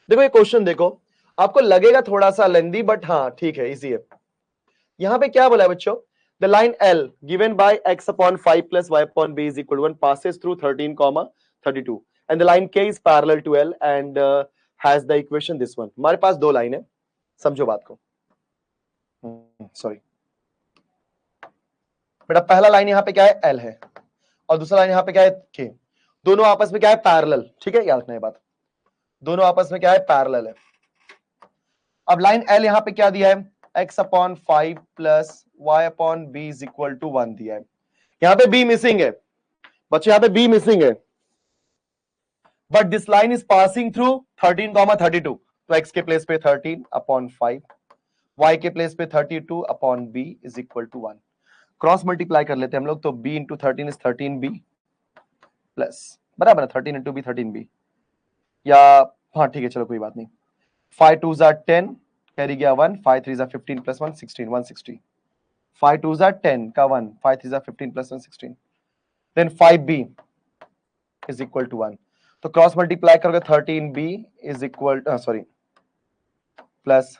देखो ये क्वेश्चन देखो, आपको लगेगा थोड़ा सा लेंदी, बट हाँ ठीक है, इजी है। यहां पे क्या बोला है बच्चों, the line L given by x upon 5 plus y upon b is equal to 1 passes through 13 comma 32 and the line K is parallel to L and has the equation this one। हमारे पास दो line है, समझो बात को। Sorry बेटा, पहला line यहाँ पे क्या है, L है, और दूसरा लाइन यहाँ पे क्या है, K। दोनों आपस में क्या है, पैरेलल। ठीक है, याद रखना ये बात, दोनों आपस में क्या है, पैरेलल है। अब लाइन L यहाँ पे क्या दिया है, x upon 5 plus y upon b is equal to 1 दिया है। यहाँ पे b मिसिंग है बच्चों, यहाँ पे b मिसिंग है, but this line is passing through 13,32। तो x के प्लेस पे 13 अपॉन 5, y के प्लेस पे 32 upon b is equal to 1। Cross multiply कर लेते हैं हम लोग, तो b into 13 is 13b plus, बराबर है 13 इंटू बी 13b, या हाँ ठीक है चलो कोई बात नहीं। 5 2 जा 10, कैरी गया 1, 5 3 जा 15 प्लस 1 16, 160। 5 2 जा 10 का 1, 5 3 जा 15 plus 1 16, then 5b is equal to 1। तो क्रॉस मल्टीप्लाई करोगे 13b is equal sorry plus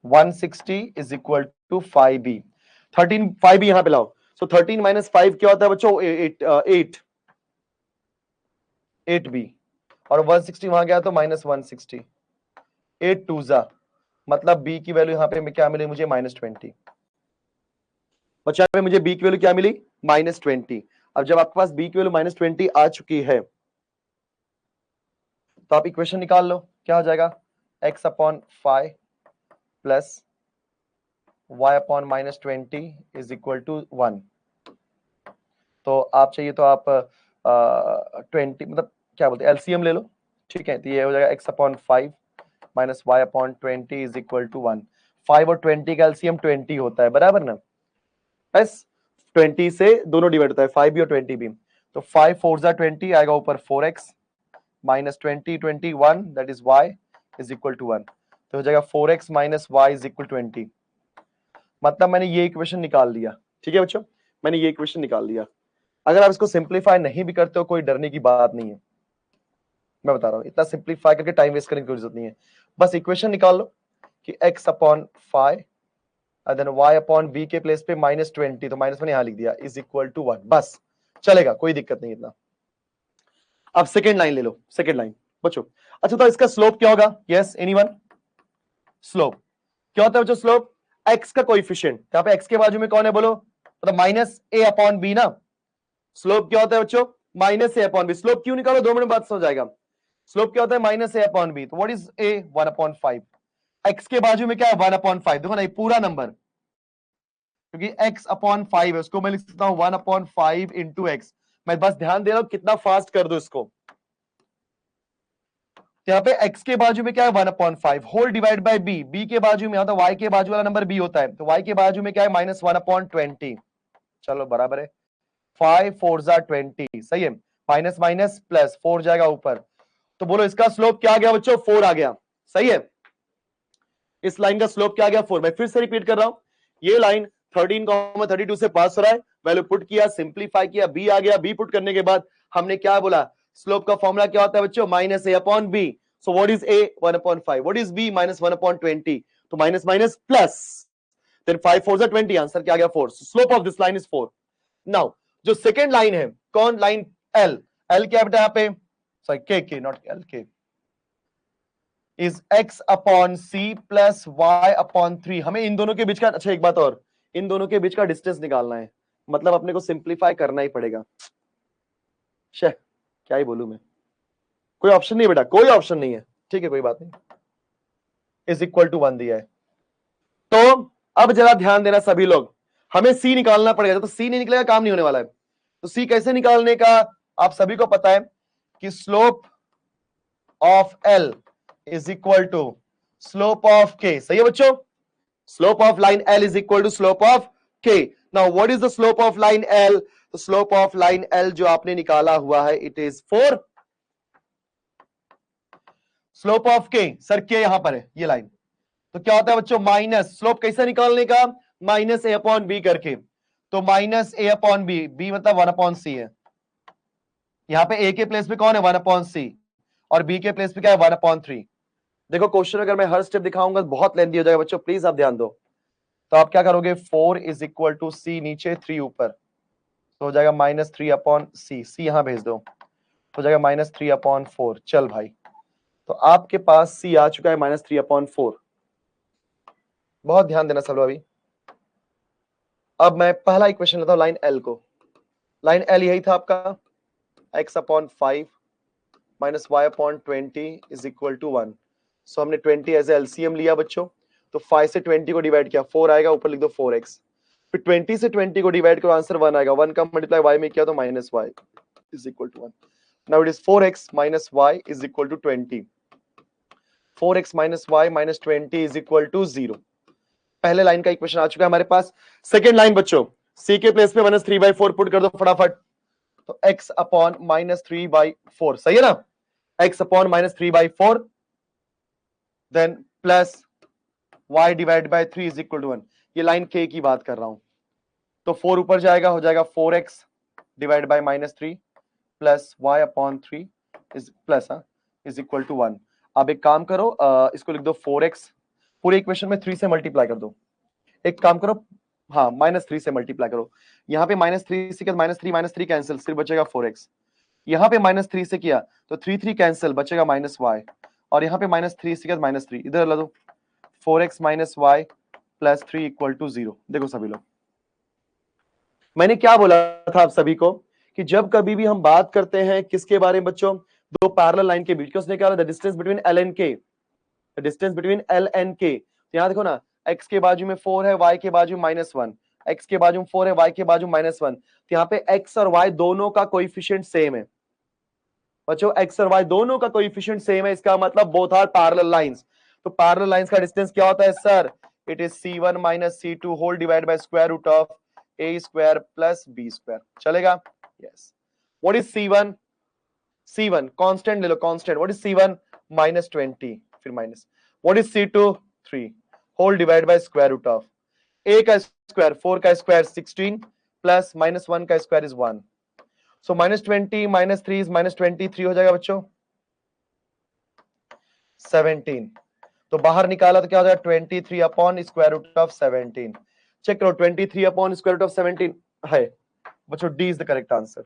160 is equal to 5b। 13 5b यहां पे लाओ, सो 13 माइनस 5 क्या होता है बच्चों, 8b, और 160 वहां गया तो माइनस 160, 8 2 जा, मतलब b की वैल्यू यहां पे क्या मिली मुझे, -20। बच्चा पे मुझे b की वैल्यू क्या मिली, -20। अब जब आपके पास b की वैल्यू -20 आ चुकी है, तो आप इक्वेशन निकाल लो, क्या हो जाएगा, x upon 5 plus y upon -20 is equal to 1। तो आप चाहिए तो आप 20 मतलब क्या बोलते हैं, एलसीएम ले लो। ठीक है, तो ये हो जाएगा x upon 5 minus y upon 20 is equal to 1। 5 और 20 का एलसीएम 20 होता है, बराबर ना, बस 20 से दोनों डिवाइड होता है, 5 भी और 20 भी। तो 5 4 जा 20 आएगा ऊपर 4x minus 20 21 that is y is equal to 1। तो हो जाएगा 4x minus y is equal 20। मतलब मैंने ये इक्वेशन निकाल लिया। ठीक है बच्चों, मैंने ये इक्वेशन निकाल लिया। अगर आप इसको सिंप्लीफाई नहीं भी करते हो, कोई डरने की बात नहीं है, मैं बता रहा हूं, इतना सिंप्लीफाई करके टाइम वेस्ट करने की कोई जरूरत नहीं है। बस इक्वेशन निकाल लो कि x upon 5 then y upon b के प्लेस पे -20, तो माइनस मैंने यहां लिख दिया, इज इक्वल टू 1, बस चलेगा, कोई दिक्कत नहीं इतना। अब सेकेंड लाइन ले लो, सेकेंड लाइन बच्चों। अच्छा तो इसका स्लोप क्या होगा, यस एनीवन, स्लोप क्या होता है बच्चों, स्लोप x का कोएफिशिएंट, यहां पे x के बाजू में कौन है बोलो, मतलब माइनस a अपॉन b ना। स्लोप क्या होता है बच्चों, minus A upon B. Slope क्यों निकालो, 2 मिनट बाद समझ जाएगा। स्लोप क्या होता है, माइनस ए अपॉन बी। तो व्हाट इज ए, 1/5। एक्स के बाजू में क्या है, 1/5। देखो ना ये पूरा नंबर, क्योंकि x अपॉन 5 है, उसको मैं लिख सकता हूं 1/5 इंटू एक्स। मैं बस ध्यान दे रहा हूं कितना फास्ट कर दो इसको। यहाँ पे x के बाजू में क्या है, 1/5 whole divide by b। b के बाजू में होता है, y के बाजू वाला नंबर b होता है, तो y के बाजू में क्या है, -1/20। चलो बराबर है, 5 4 जा 20, सही है, माइनस माइनस प्लस 4 जाएगा ऊपर। तो बोलो इसका स्लोप क्या आ गया बच्चों, 4 आ गया, सही है। इस लाइन का स्लोप क्या आ गया, 4। मैं फिर से रिपीट कर रहा हूं, ये लाइन 13,32 से पास हो रहा है, वैल्यू पुट किया, सिंप्लीफाई किया, बी आ गया। बी पुट करने के बाद हमने क्या बोला, स्लोप का फॉर्मूला क्या होता है बच्चों, minus A upon B. So what is A, 1/5, what is B, -1/20। तो माइनस माइनस प्लस, देन 5 4 जा 20, आंसर क्या आ गया, 4। Slope of this line is 4। Now जो सेकेंड लाइन है, कौन, लाइन एल। एल क्या बेटा यहाँ पे, sorry K not L, K is x upon C plus y upon 3। हमें इन दोनों के बीच का, अच्छा एक बात और, इन दोनों के बीच का डिस्टेंस निकालना है, मतलब अपने को सिंप्लीफाई करना ही पड़ेगा। शे क्या ही बोलूं मैं, कोई ऑप्शन नहीं बेटा, कोई ऑप्शन नहीं है। ठीक है कोई बात नहीं, इज इक्वल टू 1 दिया है। तो अब जरा ध्यान देना सभी लोग, हमें सी निकालना पड़ेगा, तो सी नहीं निकलेगा काम नहीं होने वाला है। तो सी कैसे निकालने का, आप सभी को पता है कि slope of L is equal to slope of K, सही है बच्चों। Slope of line L is equal to slope of K. Now what is the slope of line L, तो स्लोप ऑफ लाइन एल जो आपने निकाला हुआ है, it is 4। Slope of K, sir के यहां पर है ये लाइन, तो क्या होता है बच्चों, माइनस, स्लोप कैसे निकालने का, माइनस ए अपॉन बी करके। तो minus A upon B, B मतलब 1/c है, यहाँ पे a के प्लेस पे कौन है 1/c और b के प्लेस पे क्या है 1/3। देखो क्वेश्चन अगर मैं हर स्टेप दिखाऊंगा तो बहुत लेंथी हो जाएगा बच्चों, प्लीज आप ध्यान दो। तो आप क्या करोगे 4 इज इक्वल टू सी नीचे 3 ऊपर, तो हो जाएगा -3/c, सी यहां भेज दो, हो जाएगा -3/4। चल भाई, तो आपके पास सी आ चुका है -3/4। बहुत ध्यान देना सब लोग अभी। अब मैं पहला इक्वेशन लेता हूं लाइन एल को। लाइन एल यही था आपका x/5 minus y/20 is equal to 1। So हमने 20 एज एलसीएम लिया बच्चों, तो 5 से 20 को डिवाइड किया 4 आएगा, ऊपर लिख दो 4x। फिर 20 से 20 को डिवाइड करो आंसर 1 आएगा, 1 का मल्टीप्लाई y में किया तो -y is equal to 1। Now it is 4x minus y is equal to 20। 4x minus y minus 20 is equal to 0। पहले लाइन का इक्वेशन आ चुका है हमारे पास। सेकेंड लाइन बच्चों, c के प्लेस पे -3/4 पुट कर दो फटाफट, तो x अपॉन -3/4 सही है ना, x अपॉन -3/4 देन plus y divide by 3 is equal to 1। ये लाइन k की बात कर रहा हूं, तो 4 ऊपर जाएगा, हो जाएगा 4x divide by -3 plus y upon 3 is plus is equal to 1। अब एक काम करो, इसको लिख दो 4x, पूरे इक्वेशन में 3 से मल्टीप्लाई कर दो। एक काम करो, हाँ -3 से मल्टीप्लाई करो, यहाँ पे -3 से -3 कैंसिल, सिर्फ बचेगा 4x। यहाँ पे -3 से किया तो 3 कैंसिल, बचेगा -y, और यहाँ पे -3 से किया -3, इधर ला दो 4x minus y plus 3 equal to 0। देखो सभी लोग, मैंने क्या बोला था आप सभी को कि जब कभी भी हम बात करते हैं किसके बारे में बच्चों, दो पैरेलल लाइन के बीच के, उसने क्या बोला the distance between L and K, the distance between L and K. तो यहाँ देखो ना, x के बाजू में 4 है, y के बाजू -1, x के बाजू में 4 है, y के बाजू -1, तो यहाँ पे x और y दोनों का कोएफिशिएंट सेम है बच्चों, x और y दोनों का कोएफिशिएंट सेम है, इसका मतलब बोथ आर पैरेलल लाइंस। तो पैरेलल लाइंस का डिस्टेंस क्या होता है sir, it is c1 minus c2 whole divide by square root of a square plus b square, चलेगा। Yes, what is c1, c1 constant ले लो, कांस्टेंट, व्हाट इज c1 -20, फिर minus, what is c2 3 whole divide by square root of a का square 4 का square 16 plus -1 का square is 1। So -20 -3 is -23 हो जाएगा बच्चों 17। तो बाहर निकाला तो क्या हो जाएगा 23 upon square root of 17। Check करो 23 अपॉन स्क्वायर रूट ऑफ 17 है बच्चों, D is the correct answer.